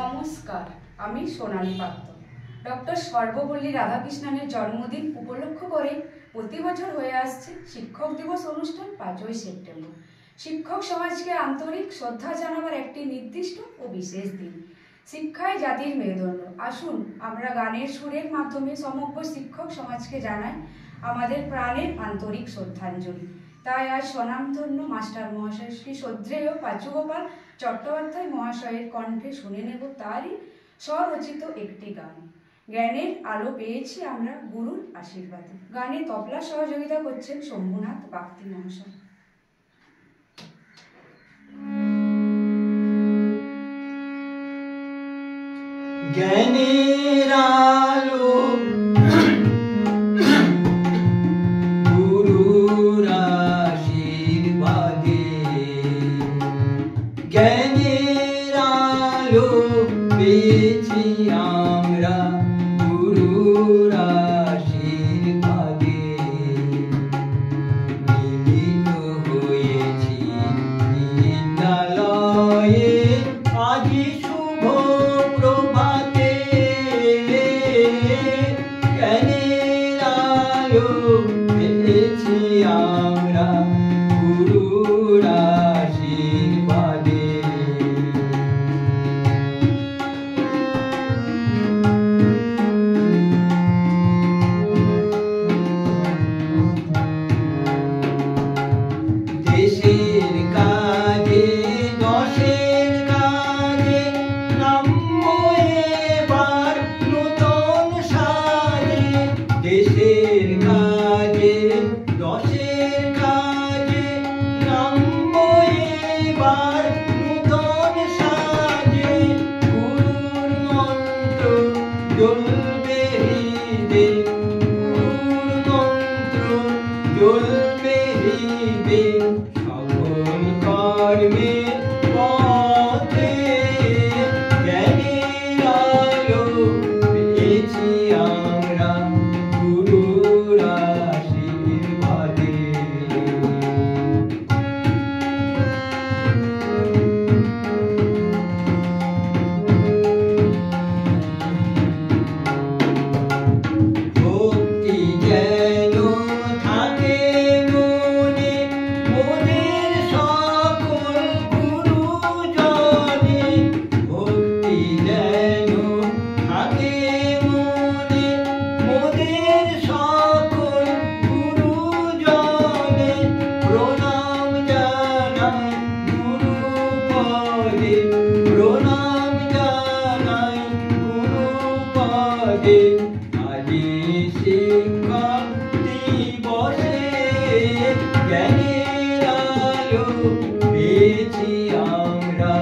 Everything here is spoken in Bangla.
নমস্কার, আমি সোনালী পাত্র। ডক্টর সর্বপল্লী রাধাকৃষ্ণনের জন্মদিন উপলক্ষ করে প্রতি বছর হয়ে আসছে শিক্ষক দিবস অনুষ্ঠান 5ই সেপ্টেম্বর। শিক্ষক সমাজকে আন্তরিক শ্রদ্ধা জানাবার একটি নির্দিষ্ট ও বিশেষ দিন। শিক্ষাই জাতির মেরুদণ্ড। আসুন আমরা গানের সুরের মাধ্যমে সমগ্র শিক্ষক সমাজকে জানাই আমাদের প্রাণের আন্তরিক শ্রদ্ধাঞ্জলি। তাই আজ স্বনামধন্য মাস্টার মহাশয় শ্রী শ্রদ্ধেয় পাঁচুগোপাল চট্টোপাধ্যায় মহাশয়ের কণ্ঠে শুনে নেব তারই স্বরচিত একটি গান। জ্ঞানের আলো পেয়েছি আমরা গুরুর আশীর্বাদে। গানে তবলা সহযোগিতা করছেন শম্ভুনাথ বাগদি মহাশয়। জ্ঞানের আলো গুরুর আশীর্বাদে, জ্ঞানের আলো পেয়েছি আমরা গুরুর আশীর্বাদে। মিলিত হয়েছি বিদ্যালয়ে আজি শুভ প্রভাতে, জ্ঞানের আলো পেয়েছি আমরা গুরুর আশীর্বাদে। দেশের কাজে দশের কাজে নামবো এবার নূতন সাজে। দেশের কাজে দশের কাজে নামবো এবার নূতন সাজে। গুরুর মন্ত্র জ্বলবে হৃদে, গুরুর মন্ত্র জ্বলবে হৃদে। সকল কর্মের পথে জ্ঞানের আলো পেয়েছি আমরা গুরুর আশীর্বাদে। ভক্তি যেন থাকে মনে, মনের সকল গুরুজনে। ভক্তি যেন থাকে মনে, মনের সকল গুরুজনে। প্রণাম জানাই গুরুপদে, প্রণাম জানাই গুরুপদে। আজি শিক্ষক দিবসে জ্ঞানের আলো পেয়েছি আমরা